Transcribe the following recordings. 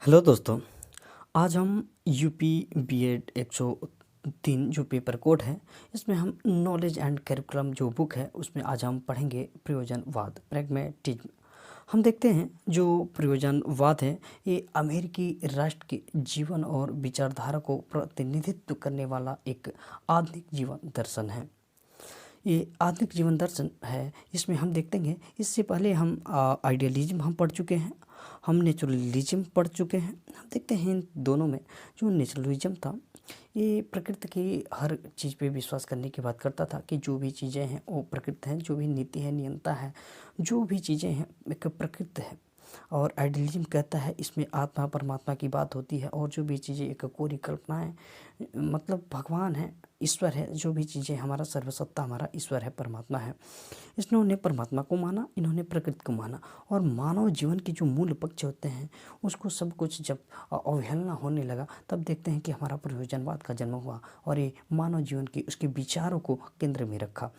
Hello दोस्तों। आज हम यूपी बीएड 103 जो पेपर कोड है, इसमें हम नॉलेज एंड करिकुलम जो बुक है उसमें आज हम पढ़ेंगे प्रयोजनवाद, प्रैग्मैटिज्म। हम देखते हैं जो प्रयोजनवाद है ये अमेरिकी राष्ट्र के जीवन और विचारधारा को प्रतिनिधित्व करने वाला एक आधुनिक जीवन दर्शन है। ये आधुनिक जीवन दर्शन है, इसमें हम देखते हैं इससे पहले हम आइडियलिज्म हम पढ़ चुके हैं, हम नेचुरलिज्म पढ़ चुके हैं। हम देखते हैं इन दोनों में जो नेचुरलिज्म था ये प्रकृति की हर चीज़ पे विश्वास करने की बात करता था कि जो भी चीज़ें हैं वो प्रकृति हैं, जो भी नीति है नियंता है, जो भी चीज़ें हैं एक प्रकृति है। और आइडियलिज्म कहता है इसमें आत्मा परमात्मा की बात होती है और जो भी चीज़ें एक कोरी कल्पनाएं, मतलब भगवान है, ईश्वर है, जो भी चीज़ें हमारा सर्वसत्ता हमारा ईश्वर है, परमात्मा है। इन्होंने परमात्मा को माना, इन्होंने प्रकृति को माना और मानव जीवन के जो मूल पक्ष होते हैं उसको सब कुछ जब अवहेलना होने लगा तब देखते हैं कि हमारा प्रयोजनवाद का जन्म हुआ और ये मानव जीवन के उसके विचारों को केंद्र में रखा।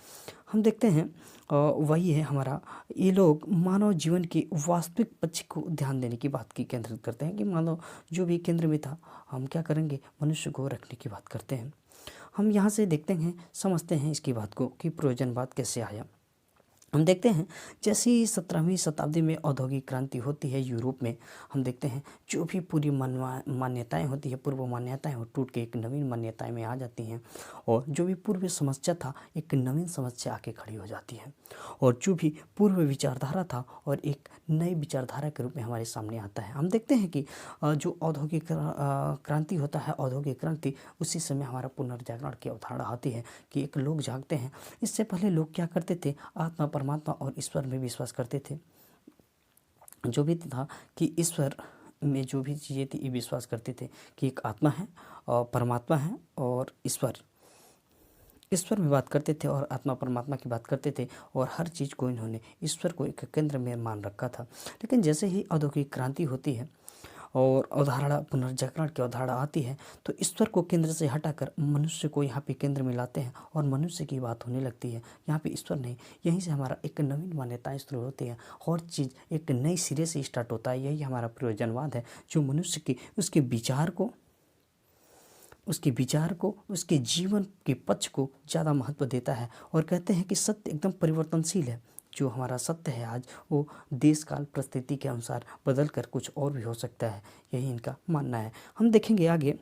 हम देखते हैं वही है हमारा, ये लोग मानव जीवन के वास्तविक पक्ष को ध्यान देने की बात की केंद्रित करते हैं कि मानव जो भी केंद्र में था, हम क्या करेंगे, मनुष्य को रखने की बात करते हैं। हम यहाँ से देखते हैं, समझते हैं इसकी बात को कि प्रयोजनवाद कैसे आया। हम देखते हैं जैसे ही 17वीं शताब्दी में औद्योगिक क्रांति होती है यूरोप में, हम देखते हैं जो भी पूरी मान्यताएं होती है, पूर्व मान्यताएं वो टूट के एक नवीन मान्यताएं में आ जाती हैं और जो भी पूर्व समस्या था एक नवीन समस्या आके खड़ी हो जाती है और जो भी पूर्व विचारधारा था और एक नई विचारधारा के रूप में हमारे सामने आता है। हम देखते हैं कि जो औद्योगिक क्रांति होता है, औद्योगिक क्रांति, उसी समय हमारा पुनर्जागरण की अवधारणा आती है कि एक लोग जागते हैं। इससे पहले लोग क्या करते थे, आत्मा परमात्मा और ईश्वर में विश्वास करते थे। जो भी था कि ईश्वर में जो भी चीज़ें थी ये विश्वास करते थे कि एक आत्मा है और परमात्मा है और ईश्वर में बात करते थे और आत्मा परमात्मा की बात करते थे और हर चीज़ को इन्होंने ईश्वर को एक केंद्र में मान रखा था। लेकिन जैसे ही औद्योगिक क्रांति होती है और अवधारणा पुनर्जागरण की अवधारणा आती है तो ईश्वर को केंद्र से हटाकर मनुष्य को यहाँ पे केंद्र में लाते हैं और मनुष्य की बात होने लगती है। यहाँ पे ईश्वर नहीं, यहीं से हमारा एक नवीन मान्यताएं शुरू होती है, हर चीज़ एक नई सिरे से स्टार्ट होता है। यही हमारा प्रयोजनवाद है जो मनुष्य की उसके विचार को उसके जीवन के पक्ष को ज़्यादा महत्व देता है और कहते हैं कि सत्य एकदम परिवर्तनशील है। जो हमारा सत्य है आज वो देश काल परिस्थिति के अनुसार बदल कर कुछ और भी हो सकता है, यही इनका मानना है। हम देखेंगे आगे।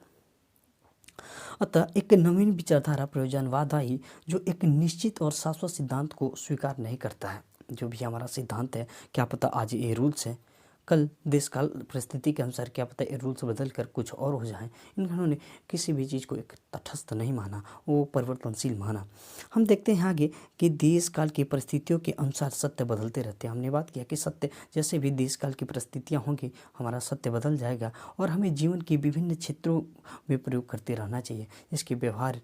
अतः एक नवीन विचारधारा प्रयोजनवाद आई जो एक निश्चित और शाश्वत सिद्धांत को स्वीकार नहीं करता है। जो भी हमारा सिद्धांत है, क्या पता आज ये रूल्स है, कल देश काल परिस्थिति के अनुसार क्या पता ये रूल्स बदल कर कुछ और हो जाए। इन्होंने किसी भी चीज़ को एक तटस्थ नहीं माना, वो परिवर्तनशील माना। हम देखते हैं आगे कि देश काल की परिस्थितियों के अनुसार सत्य बदलते रहते हैं। हमने बात किया कि सत्य जैसे भी देश काल की परिस्थितियाँ होंगी हमारा सत्य बदल जाएगा और हमें जीवन के विभिन्न क्षेत्रों में प्रयोग करते रहना चाहिए। इसके व्यवहार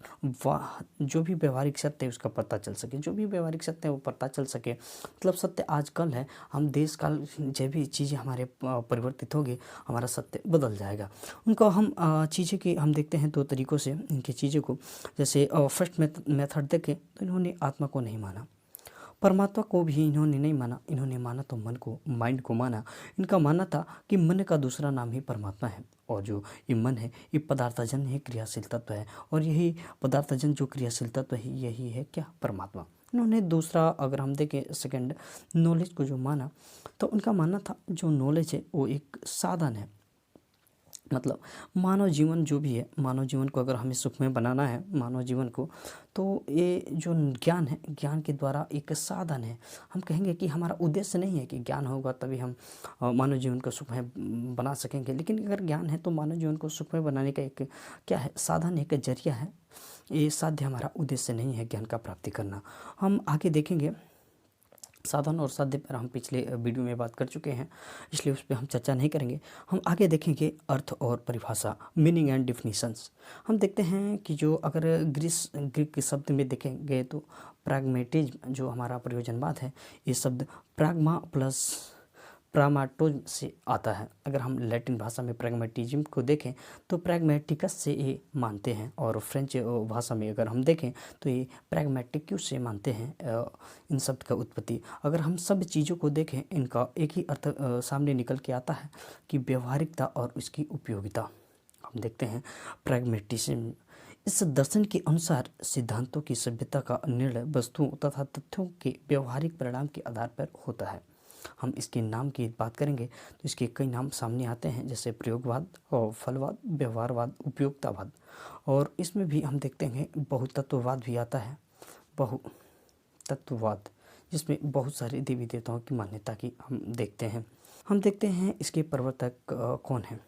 जो भी व्यवहारिक सत्य है उसका पता चल सके, जो भी व्यवहारिक सत्य है वो पता चल सके। मतलब सत्य आज कल है, हम देश काल जब भी चीज़ें हमारे परिवर्तित होगी हमारा सत्य बदल जाएगा। उनको हम चीज़ें की हम देखते हैं दो तरीक़ों से इनकी चीज़ों को। जैसे फर्स्ट मेथड देखें तो इन्होंने आत्मा को नहीं माना, परमात्मा को भी इन्होंने नहीं माना, इन्होंने माना तो मन को, माइंड को माना। इनका मानना था कि मन का दूसरा नाम ही परमात्मा है और जो ये मन है ये पदार्थजन है, क्रियाशील तत्व है और यही पदार्थजन जो क्रियाशील तत्व है यही है क्या, परमात्मा। इन्होंने दूसरा अगर हम देखें सेकंड नॉलेज को जो माना तो उनका मानना था जो नॉलेज है वो एक साधन है। मतलब मानव जीवन जो भी है, मानव जीवन को अगर हमें सुखमय बनाना है मानव जीवन को, तो ये जो ज्ञान है, ज्ञान के द्वारा एक साधन है। हम कहेंगे कि हमारा उद्देश्य नहीं है कि ज्ञान होगा तभी हम मानव जीवन को सुखमय बना सकेंगे, लेकिन अगर ज्ञान है तो मानव जीवन को सुखमय बनाने का एक क्या है, साधन, एक जरिया है। ये साध्य हमारा उद्देश्य नहीं है ज्ञान का प्राप्ति करना। हम आगे देखेंगे साधन और साध्य पर हम पिछले वीडियो में बात कर चुके हैं, इसलिए उस पर हम चर्चा नहीं करेंगे। हम आगे देखेंगे अर्थ और परिभाषा, मीनिंग एंड डिफिनीशंस। हम देखते हैं कि जो अगर ग्रीक के शब्द में देखेंगे तो प्रैग्मैटिज्म जो हमारा प्रयोजनवाद है, ये शब्द प्राग्मा प्लस प्रामाटोज से आता है। अगर हम लैटिन भाषा में प्रैग्मेटिज्म को देखें तो प्रैग्मेटिकस से ये मानते हैं, और फ्रेंच भाषा में अगर हम देखें तो ये प्रैग्मेटिक्यूस से मानते हैं इन शब्द का उत्पत्ति। अगर हम सब चीज़ों को देखें, इनका एक ही अर्थ सामने निकल के आता है कि व्यवहारिकता और उसकी उपयोगिता। हम देखते हैं प्रैग्मेटिज्म, इस दर्शन के अनुसार सिद्धांतों की सभ्यता का निर्णय वस्तुओं तथा तथ्यों के व्यवहारिक परिणाम के आधार पर होता है। हम इसके नाम की बात करेंगे तो इसके कई नाम सामने आते हैं, जैसे प्रयोगवाद और फलवाद, व्यवहारवाद, उपयोगितावाद, और इसमें भी हम देखते हैं बहुतत्ववाद भी आता है। बहुतत्ववाद जिसमें बहुत सारे देवी देवताओं की मान्यता की हम देखते हैं। हम देखते हैं इसके प्रवर्तक कौन हैं।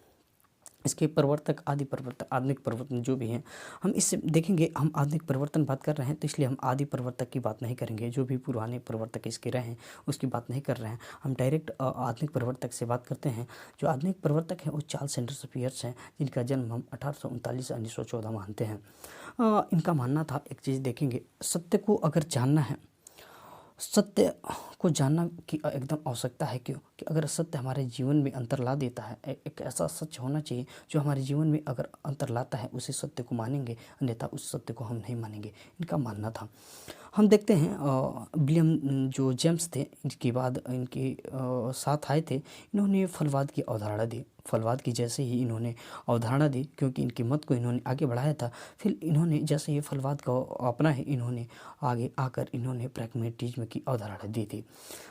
इसके प्रवर्तक, आदि प्रवर्तक, आधुनिक प्रवर्तन जो भी हैं, हम इससे देखेंगे। हम आधुनिक परिवर्तन बात कर रहे हैं तो इसलिए हम आदि प्रवर्तक की बात नहीं करेंगे। जो भी पुराने प्रवर्तक इसके रहे हैं उसकी बात नहीं कर रहे हैं, हम डायरेक्ट आधुनिक प्रवर्तक से बात करते हैं। जो आधुनिक प्रवर्तक हैं वो चार्ल्स सैंडर्स पियर्स हैं, जिनका जन्म हम 1839 से 1914 मानते हैं। इनका मानना था, एक चीज़ देखेंगे, सत्य को अगर जानना है, सत्य को जानना की एकदम आवश्यकता है। क्यों? कि अगर सत्य हमारे जीवन में अंतर ला देता है, एक ऐसा सच होना चाहिए जो हमारे जीवन में अगर अंतर लाता है, उसी सत्य को मानेंगे, अन्यथा उस सत्य को हम नहीं मानेंगे। इनका मानना था। हम देखते हैं विलियम जो जेम्स थे, इनके बाद इनके साथ आए थे, इन्होंने फलवाद की अवधारणा दी। फलवाद की जैसे ही इन्होंने अवधारणा दी, क्योंकि इनकी मत को इन्होंने आगे बढ़ाया था, फिर इन्होंने जैसे ये फलवाद को अपना है, इन्होंने आगे आकर इन्होंने प्रैग्मेटिज्म की अवधारणा दी थी।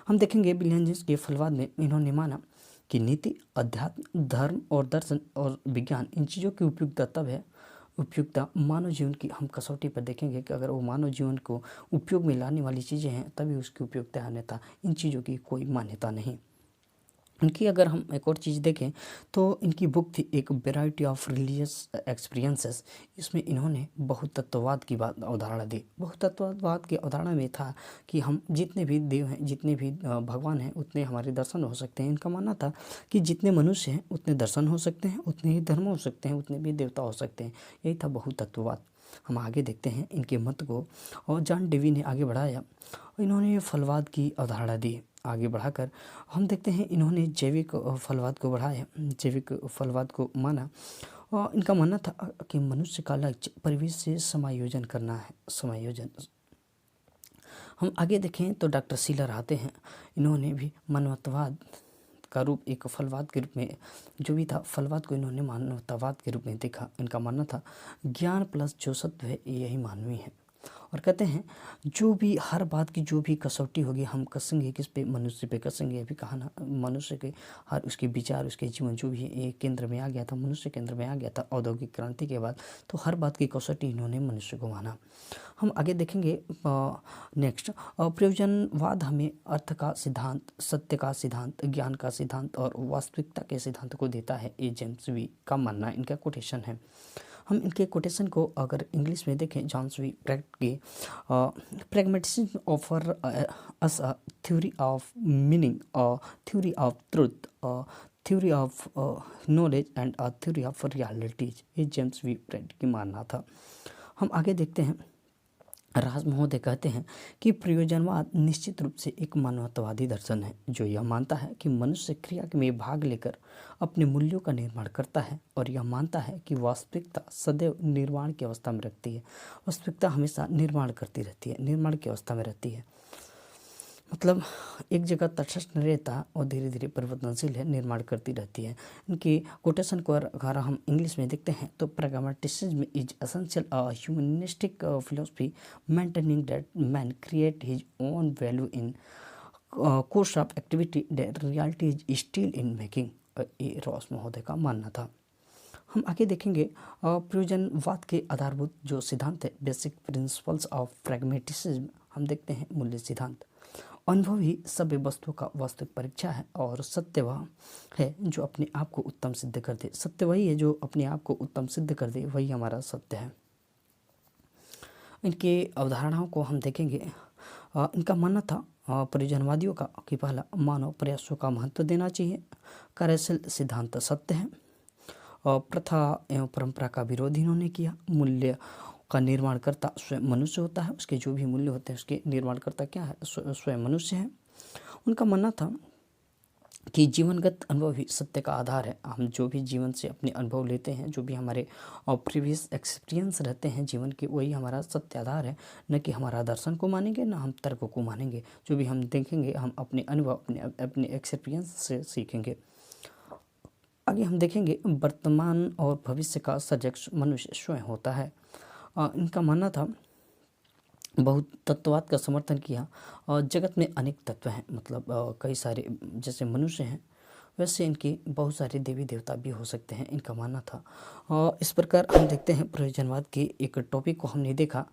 हम देखेंगे विलियम जेम्स के फलवाद में इन्होंने माना कि नीति, अध्यात्म, धर्म और दर्शन और विज्ञान, इन चीज़ों की उपयुक्तता तब है, उपयुक्तता मानव जीवन की हम कसौटी पर देखेंगे कि अगर वो मानव जीवन को उपयोग में लाने वाली चीज़ें हैं तभी उसकी उपयुक्तता है, अन्यथा इन चीज़ों की कोई मान्यता नहीं। इनकी अगर हम एक और चीज़ देखें तो इनकी बुक थी एक वैरायटी ऑफ रिलीजियस एक्सपीरियंसेस। इसमें इन्होंने बहुतत्ववाद की बात अवधारणा दी। बहुतत्ववाद की अवधारणा में था कि हम जितने भी देव हैं, जितने भी भगवान हैं, उतने हमारे दर्शन हो सकते हैं। इनका मानना था कि जितने मनुष्य हैं उतने दर्शन हो सकते हैं, उतने ही धर्म हो सकते हैं, उतने भी देवता हो सकते हैं। यही था बहुतत्ववाद। हम आगे देखते हैं इनके मत को, और जॉन डेवी ने आगे बढ़ाया। इन्होंने फलवाद की अवधारणा दी। आगे बढ़ाकर हम देखते हैं इन्होंने जैविक फलवाद को बढ़ाया, जैविक फलवाद को माना, और इनका मानना था कि मनुष्य का लक्ष्य परिवेश से समायोजन करना है, समायोजन। हम आगे देखें तो डॉक्टर सीलर आते हैं। इन्होंने भी मानवतावाद का रूप एक फलवाद के रूप में, जो भी था फलवाद को इन्होंने मानवतावाद के रूप में देखा। इनका मानना था ज्ञान प्लस जो सत्य है यही मानवीय है, और कहते हैं जो भी हर बात की जो भी कसौटी होगी हम कसेंगे किस पे, मनुष्य पे कसेंगे। अभी कहा ना, मनुष्य के हर उसके विचार, उसके जीवन जो भी है केंद्र में आ गया था, मनुष्य केंद्र में आ गया था औद्योगिक क्रांति के बाद। तो हर बात की कसौटी इन्होंने मनुष्य को माना। हम आगे देखेंगे नेक्स्ट, प्रयोजनवाद हमें अर्थ का सिद्धांत, सत्य का सिद्धांत, ज्ञान का सिद्धांत और वास्तविकता के सिद्धांत को देता है। ये जेम्स वी का मानना, इनका कोटेशन है। हम इनके कोटेशन को अगर इंग्लिश में देखें, जॉन्स वी प्रैक्ट के pragmatism offer us a theory of meaning, theory of truth, theory of knowledge and a theory of realities. ये जेम्स वी प्रैक्ट की मानना था। हम आगे देखते हैं, राज महोदय कहते हैं कि प्रयोजनवाद निश्चित रूप से एक मानवतावादी दर्शन है जो यह मानता है कि मनुष्य क्रिया में भाग लेकर अपने मूल्यों का निर्माण करता है, और यह मानता है कि वास्तविकता सदैव निर्माण की अवस्था में रहती है। वास्तविकता हमेशा निर्माण करती रहती है, निर्माण की अवस्था में रहती है। मतलब एक जगह तटस्थ नहीं रहता और धीरे धीरे परिवर्तनशील है, निर्माण करती रहती है। इनकी कोटेशन को अगर हम इंग्लिश में देखते हैं तो pragmatism is essential humanistic philosophy maintaining that man create his own value in course of activity that reality is still in making. ये रॉस महोदय का मानना था। हम आगे देखेंगे प्रयोजनवाद के आधारभूत जो सिद्धांत है, बेसिक प्रिंसिपल्स ऑफ प्रैग्मेटिसिज्म। हम देखते हैं मूल्य सिद्धांत। अनुभव ही सभ्य वस्तुओं का वास्तविक परीक्षा है, और सत्य वह है जो अपने आप को उत्तम सिद्ध कर दे। सत्य वही है जो अपने आप को उत्तम सिद्ध कर दे, वही हमारा सत्य है। इनके अवधारणाओं को हम देखेंगे। इनका मानना था परिजनवादियों का कि पहला, मानव प्रयासों का महत्व देना चाहिए। कार्यशील सिद्धांत सत्य है। प्रथा एवं परंपरा का विरोध इन्होंने किया। मूल्य का निर्माणकर्ता स्वयं मनुष्य होता है, उसके जो भी मूल्य होते हैं उसके निर्माणकर्ता क्या है, स्वयं मनुष्य है। उनका मानना था कि जीवनगत अनुभव ही सत्य का आधार है। हम जो भी जीवन से अपने अनुभव लेते हैं, जो भी हमारे प्रीवियस एक्सपीरियंस रहते हैं जीवन के, वही हमारा सत्य आधार है। न कि हमारा दर्शन को मानेंगे, न हम तर्क को मानेंगे। जो भी हम देखेंगे हम अपने अनुभव, अपने एक्सपीरियंस से सीखेंगे। आगे हम देखेंगे वर्तमान और भविष्य का सर्जक मनुष्य स्वयं होता है। इनका मानना था, बहुत तत्ववाद का समर्थन किया। और जगत में अनेक तत्व हैं, मतलब कई सारे, जैसे मनुष्य हैं वैसे इनके बहुत सारे देवी देवता भी हो सकते हैं, इनका मानना था। और इस प्रकार हम देखते हैं प्रयोजनवाद के एक टॉपिक को हमने देखा।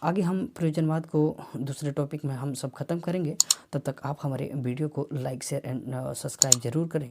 आगे हम प्रयोजनवाद को दूसरे टॉपिक में हम सब खत्म करेंगे। तब तक आप हमारे वीडियो को लाइक शेयर एंड सब्सक्राइब जरूर करें।